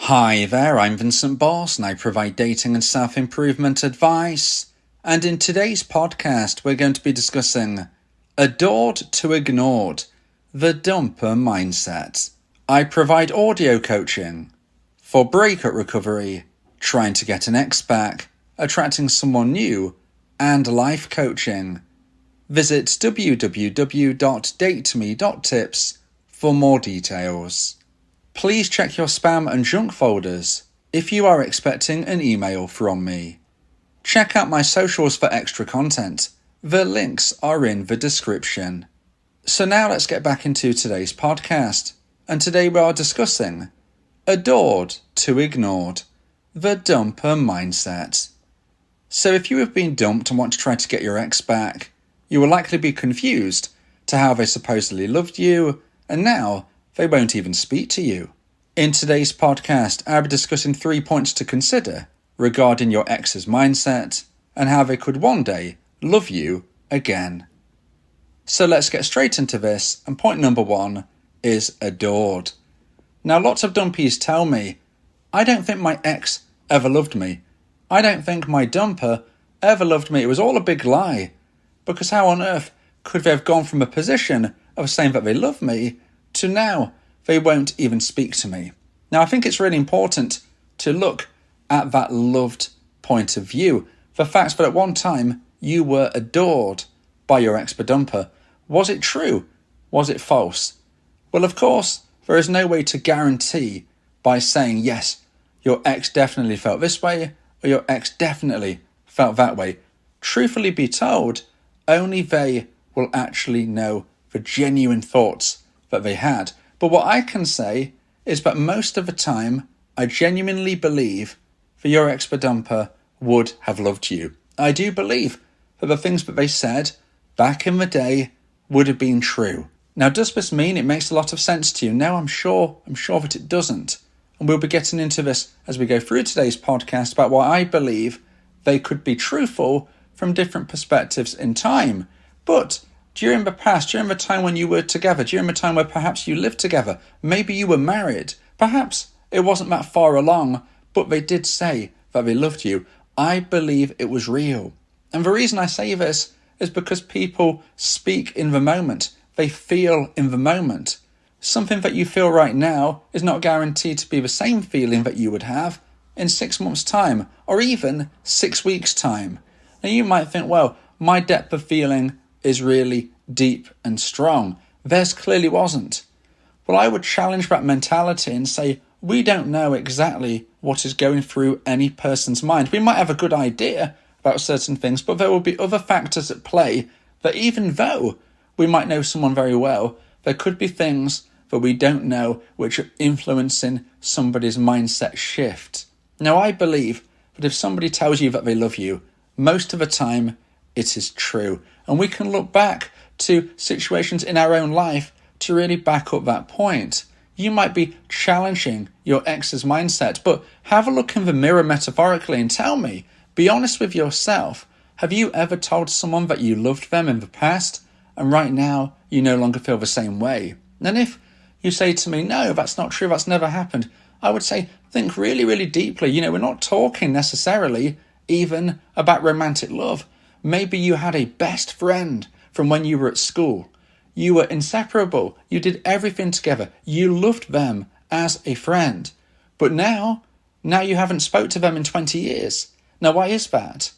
Hi there, I'm Vincent Boss and I provide dating and self-improvement advice. And in today's podcast, we're going to be discussing Adored to Ignored, the dumper mindset. I provide audio coaching for breakup recovery, trying to get an ex back, attracting someone new, and life coaching. Visit www.dateme.tips for more details. Please check your spam and junk folders if you are expecting an email from me. Check out my socials for extra content. The links are in the description. So now let's get back into today's podcast. And today we are discussing Adored to Ignored, the dumper mindset. So if you have been dumped and want to try to get your ex back, you will likely be confused to how they supposedly loved you, and now they won't even speak to you. In today's podcast, I'll be discussing 3 points to consider regarding your ex's mindset and how they could one day love you again. So let's get straight into this, and point number 1 is adored. Now lots of dumpees tell me, I don't think my ex ever loved me. I don't think my dumper ever loved me. It was all a big lie. Because how on earth could they have gone from a position of saying that they love me to now they won't even speak to me? Now, I think it's really important to look at that loved point of view. The fact that at one time you were adored by your ex-dumper. Was it true? Was it false? Well, of course, there is no way to guarantee by saying, yes, your ex definitely felt this way or your ex definitely felt that way. Truthfully be told, only they will actually know the genuine thoughts that they had. But what I can say is that most of the time, I genuinely believe that your ex-dumper would have loved you. I do believe that the things that they said back in the day would have been true. Now, does this mean it makes a lot of sense to you? No, I'm sure that it doesn't. And we'll be getting into this as we go through today's podcast about why I believe they could be truthful from different perspectives in time. But during the past, during the time when you were together, during the time where perhaps you lived together, maybe you were married, perhaps it wasn't that far along, but they did say that they loved you. I believe it was real. And the reason I say this is because people speak in the moment. They feel in the moment. Something that you feel right now is not guaranteed to be the same feeling that you would have in 6 months' time, or even 6 weeks' time. Now you might think, well, my depth of feeling is really deep and strong. Theirs clearly wasn't. Well, I would challenge that mentality and say, we don't know exactly what is going through any person's mind. We might have a good idea about certain things, but there will be other factors at play that even though we might know someone very well, there could be things that we don't know which are influencing somebody's mindset shift. Now, I believe that if somebody tells you that they love you, most of the time it is true. And we can look back to situations in our own life to really back up that point. You might be challenging your ex's mindset, but have a look in the mirror metaphorically and tell me, be honest with yourself, have you ever told someone that you loved them in the past and right now you no longer feel the same way? And if you say to me, no, that's not true, that's never happened, I would say, think really, really deeply. We're not talking necessarily even about romantic love. Maybe you had a best friend from when you were at school. You were inseparable. You did everything together. You loved them as a friend. But now you haven't spoke to them in 20 years. Now, why is that?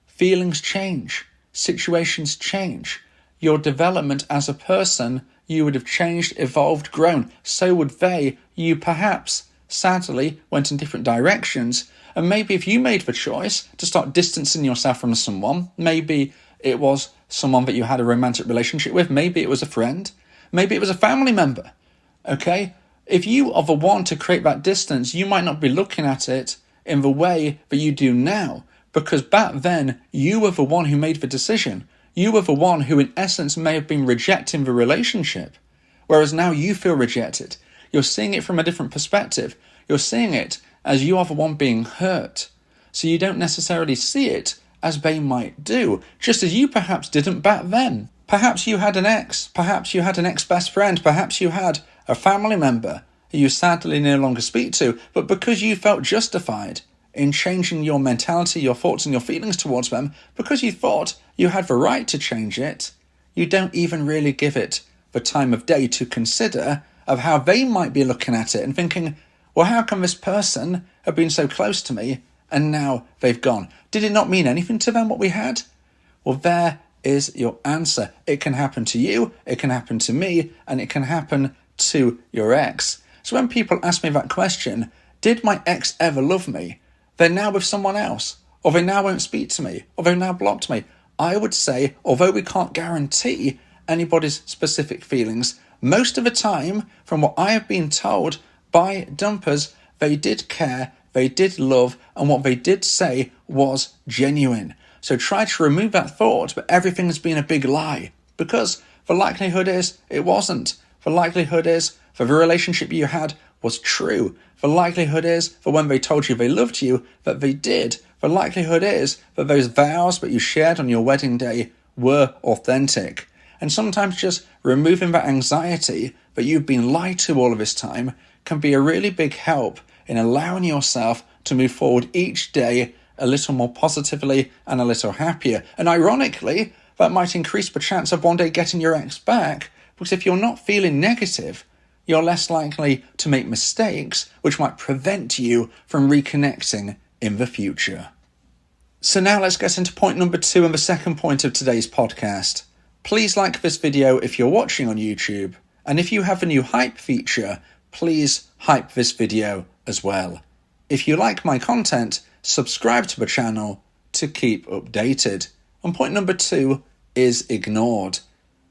Feelings change. Situations change. Your development as a person, you would have changed, evolved, grown. So would they. You perhaps, sadly, went in different directions. And maybe if you made the choice to start distancing yourself from someone, maybe it was someone that you had a romantic relationship with, maybe it was a friend, maybe it was a family member, okay? If you are the one to create that distance, you might not be looking at it in the way that you do now, because back then, you were the one who made the decision. You were the one who, in essence, may have been rejecting the relationship, whereas now you feel rejected. You're seeing it from a different perspective. You're seeing it as you are the one being hurt. So you don't necessarily see it as they might do, just as you perhaps didn't back then. Perhaps you had an ex, perhaps you had an ex-best friend, perhaps you had a family member, who you sadly no longer speak to, but because you felt justified in changing your mentality, your thoughts and your feelings towards them, because you thought you had the right to change it, you don't even really give it the time of day to consider of how they might be looking at it and thinking, well, how come this person have been so close to me and now they've gone? Did it not mean anything to them what we had? Well, there is your answer. It can happen to you, it can happen to me, and it can happen to your ex. So when people ask me that question, did my ex ever love me? They're now with someone else, or they now won't speak to me, or they've now blocked me. I would say, although we can't guarantee anybody's specific feelings, most of the time, from what I have been told by dumpers, they did care, they did love, and what they did say was genuine. So try to remove that thought, but everything's been a big lie, because the likelihood is it wasn't. The likelihood is that the relationship you had was true. The likelihood is that when they told you they loved you, that they did. The likelihood is that those vows that you shared on your wedding day were authentic. And sometimes just removing that anxiety that you've been lied to all of this time can be a really big help in allowing yourself to move forward each day a little more positively and a little happier. And ironically, that might increase the chance of one day getting your ex back, because if you're not feeling negative, you're less likely to make mistakes, which might prevent you from reconnecting in the future. So now let's get into point number 2 and the second point of today's podcast. Please like this video if you're watching on YouTube, and if you have a new hype feature, please hype this video as well. If you like my content, subscribe to the channel to keep updated. And point number 2 is ignored.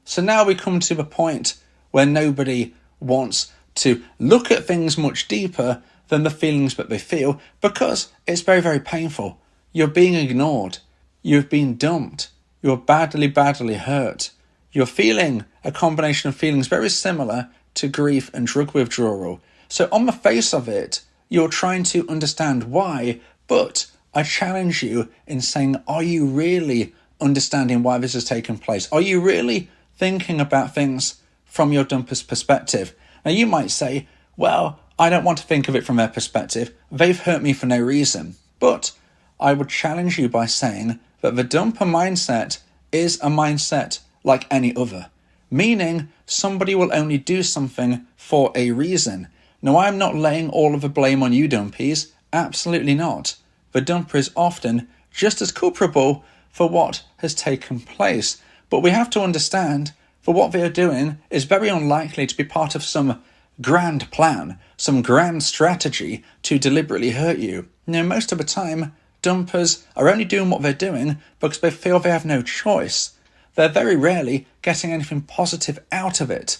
So now we come to the point where nobody wants to look at things much deeper than the feelings that they feel, because it's very, very painful. You're being ignored. You've been dumped. You're badly, badly hurt. You're feeling a combination of feelings very similar to grief and drug withdrawal. So on the face of it, you're trying to understand why, but I challenge you in saying, are you really understanding why this has taken place? Are you really thinking about things from your dumper's perspective? Now you might say, well, I don't want to think of it from their perspective. They've hurt me for no reason. But I would challenge you by saying that the dumper mindset is a mindset like any other, meaning somebody will only do something for a reason. Now, I'm not laying all of the blame on you dumpies, absolutely not. The dumper is often just as culpable for what has taken place, but we have to understand that what they are doing is very unlikely to be part of some grand plan, some grand strategy to deliberately hurt you. Now, most of the time, dumpers are only doing what they're doing because they feel they have no choice. They're very rarely getting anything positive out of it.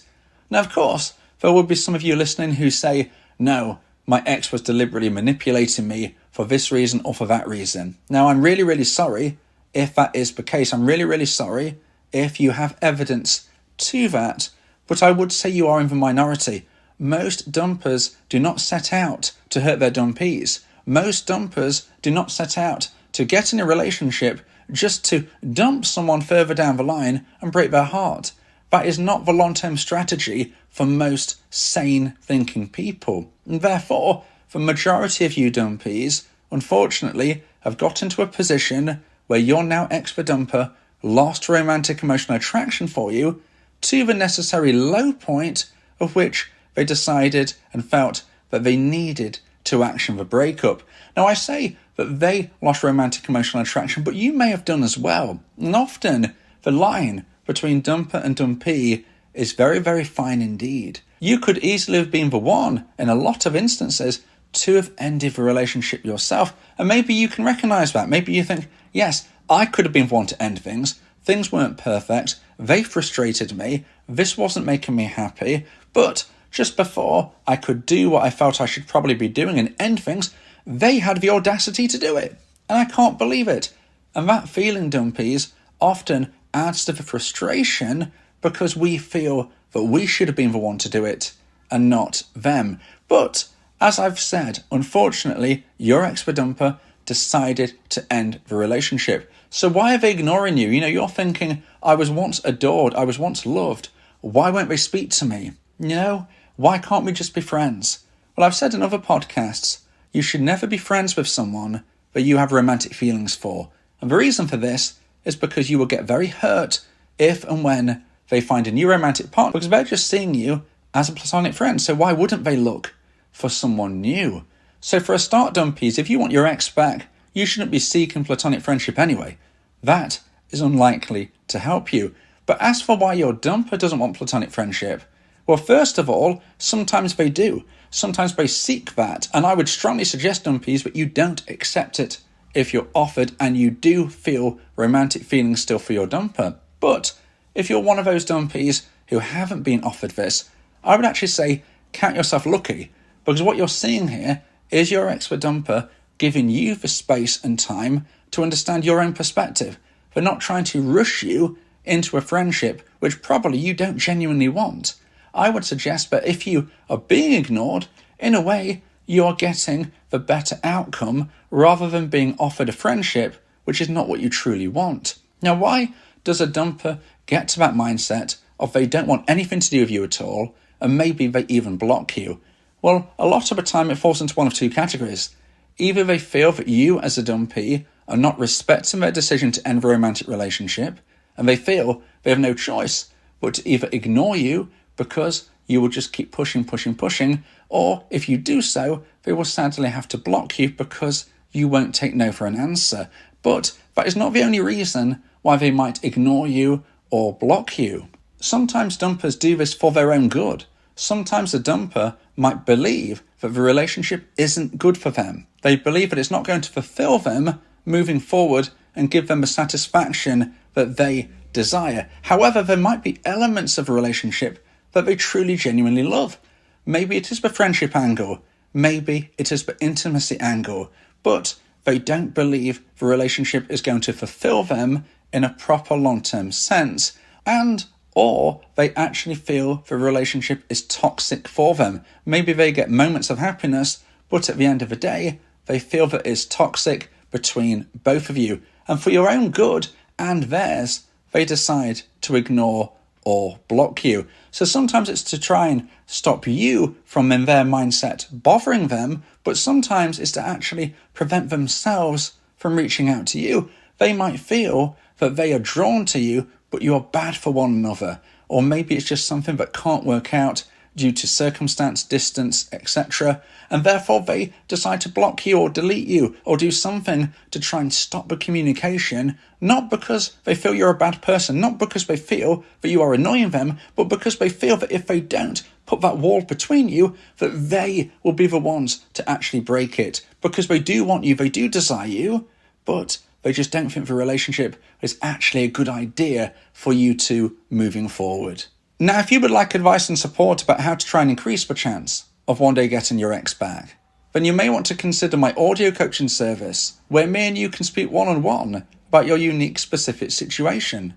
Now, of course, there will be some of you listening who say, no, my ex was deliberately manipulating me for this reason or for that reason. Now, I'm really, really sorry if that is the case. I'm really, really sorry if you have evidence to that, but I would say you are in the minority. Most dumpers do not set out to hurt their dumpees. Most dumpers do not set out to get in a relationship just to dump someone further down the line and break their heart. That is not the long-term strategy for most sane thinking people. And therefore, the majority of you dumpies, unfortunately, have got into a position where your now ex-dumper lost romantic emotional attraction for you to the necessary low point of which they decided and felt that they needed to action the breakup. Now, I say that they lost romantic emotional attraction, but you may have done as well. And often, the line between dumper and dumpee is very, very fine indeed. You could easily have been the one, in a lot of instances, to have ended the relationship yourself. And maybe you can recognise that. Maybe you think, yes, I could have been the one to end things. Things weren't perfect. They frustrated me. This wasn't making me happy. But just before I could do what I felt I should probably be doing and end things, they had the audacity to do it. And I can't believe it. And that feeling, dumpies, often adds to the frustration because we feel that we should have been the one to do it and not them. But as I've said, unfortunately, your ex-dumper decided to end the relationship. So why are they ignoring you? You know, you're thinking, I was once adored, I was once loved. Why won't they speak to me? You know, Why can't we just be friends? Well, I've said in other podcasts, you should never be friends with someone that you have romantic feelings for. And the reason for this is because you will get very hurt if and when they find a new romantic partner, because they're just seeing you as a platonic friend. So why wouldn't they look for someone new? So for a start, dumpies, if you want your ex back, you shouldn't be seeking platonic friendship anyway. That is unlikely to help you. But as for why your dumper doesn't want platonic friendship, well, first of all, sometimes they do. Sometimes they seek that, and I would strongly suggest, dumpies, that you don't accept it if you're offered and you do feel romantic feelings still for your dumper. But if you're one of those dumpies who haven't been offered this, I would actually say count yourself lucky, because what you're seeing here is your expert dumper giving you the space and time to understand your own perspective. They're not trying to rush you into a friendship which probably you don't genuinely want. I would suggest that if you are being ignored, in a way, you're getting the better outcome rather than being offered a friendship which is not what you truly want. Now, why does a dumper get to that mindset of they don't want anything to do with you at all, and maybe they even block you? Well, a lot of the time it falls into one of two categories. Either they feel that you as a dumpee are not respecting their decision to end the romantic relationship, and they feel they have no choice but to either ignore you because you will just keep pushing, or if you do so, they will sadly have to block you because you won't take no for an answer. But that is not the only reason why they might ignore you or block you. Sometimes dumpers do this for their own good. Sometimes a dumper might believe that the relationship isn't good for them. They believe that it's not going to fulfill them moving forward and give them the satisfaction that they desire. However, there might be elements of a relationship that they truly genuinely love. Maybe it is the friendship angle, maybe it is the intimacy angle, but they don't believe the relationship is going to fulfill them in a proper long-term sense, and or they actually feel the relationship is toxic for them. Maybe they get moments of happiness, but at the end of the day, they feel that it's toxic between both of you. And for your own good and theirs, they decide to ignore or block you. So sometimes it's to try and stop you from, in their mindset, bothering them, but sometimes it's to actually prevent themselves from reaching out to you. They might feel that they are drawn to you, but you are bad for one another. Or maybe it's just something that can't work out due to circumstance, distance, etc. And therefore they decide to block you or delete you or do something to try and stop the communication, not because they feel you're a bad person, not because they feel that you are annoying them, but because they feel that if they don't put that wall between you, that they will be the ones to actually break it. Because they do want you, they do desire you, but they just don't think the relationship is actually a good idea for you two moving forward. Now, if you would like advice and support about how to try and increase the chance of one day getting your ex back, then you may want to consider my audio coaching service, where me and you can speak one-on-one about your unique specific situation.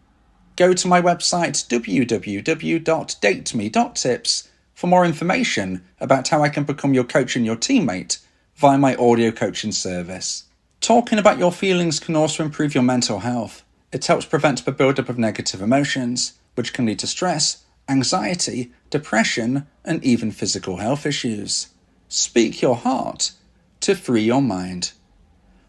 Go to my website www.dateme.tips for more information about how I can become your coach and your teammate via my audio coaching service. Talking about your feelings can also improve your mental health. It helps prevent the buildup of negative emotions, which can lead to stress, anxiety, depression, and even physical health issues. Speak your heart to free your mind.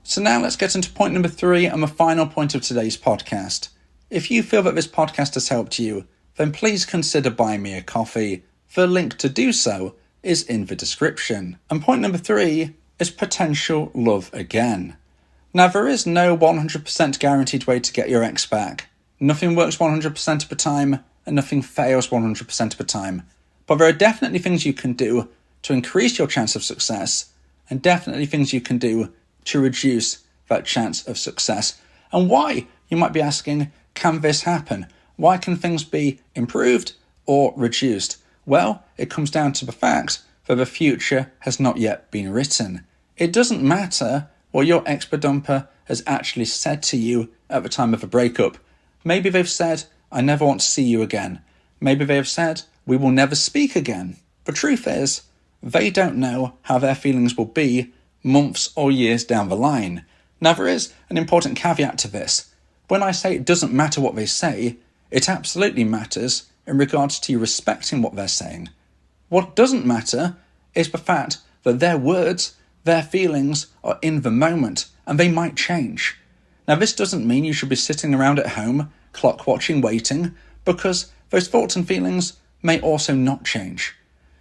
So now let's get into point number 3 and the final point of today's podcast. If you feel that this podcast has helped you, then please consider buying me a coffee. The link to do so is in the description. And point number 3 is potential love again. Now, there is no 100% guaranteed way to get your ex back. Nothing works 100% of the time, and nothing fails 100% of the time. But there are definitely things you can do to increase your chance of success, and definitely things you can do to reduce that chance of success. And why, you might be asking, can this happen? Why can things be improved or reduced? Well, it comes down to the fact that the future has not yet been written. It doesn't matter what your ex-dumper has actually said to you at the time of a breakup. Maybe they've said, I never want to see you again. Maybe they have said, we will never speak again. The truth is, they don't know how their feelings will be months or years down the line. Now, there is an important caveat to this. When I say it doesn't matter what they say, it absolutely matters in regards to you respecting what they're saying. What doesn't matter is the fact that their words, their feelings are in the moment and they might change. Now, this doesn't mean you should be sitting around at home, clock watching, waiting, because those thoughts and feelings may also not change.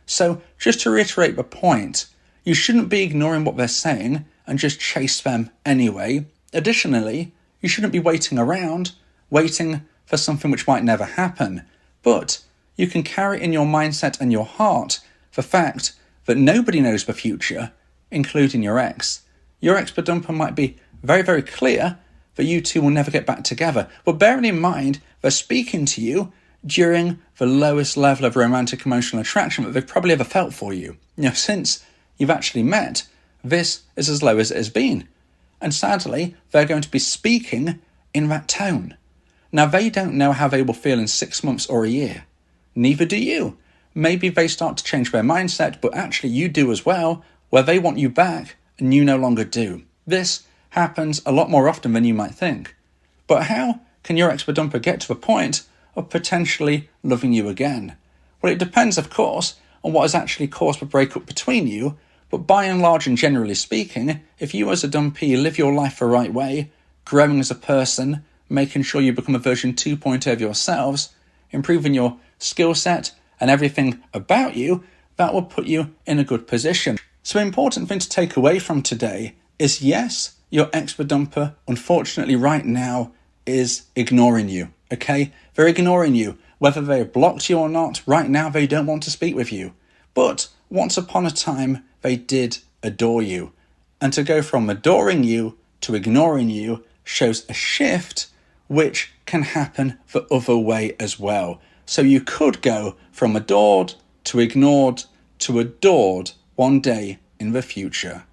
So, just to reiterate the point, you shouldn't be ignoring what they're saying and just chase them anyway. Additionally, you shouldn't be waiting around, waiting for something which might never happen. But you can carry in your mindset and your heart the fact that nobody knows the future, including your ex. Your ex-dumper might be very, very clear that you two will never get back together. But bearing in mind, they're speaking to you during the lowest level of romantic emotional attraction that they've probably ever felt for you. Since you've actually met, this is as low as it has been. And sadly, they're going to be speaking in that tone. Now, they don't know how they will feel in 6 months or a year. Neither do you. Maybe they start to change their mindset, but actually you do as well, where they want you back and you no longer do. This happens a lot more often than you might think. But how can your ex-dumper get to a point of potentially loving you again? Well, it depends, of course, on what has actually caused the breakup between you, but by and large and generally speaking, if you as a dumpee live your life the right way, growing as a person, making sure you become a version 2.0 of yourselves, improving your skill set and everything about you, that will put you in a good position. So an important thing to take away from today is, yes, your ex-dumper, unfortunately right now, is ignoring you, okay? They're ignoring you. Whether they blocked you or not, right now they don't want to speak with you. But once upon a time, they did adore you. And to go from adoring you to ignoring you shows a shift which can happen the other way as well. So you could go from adored to ignored to adored one day in the future.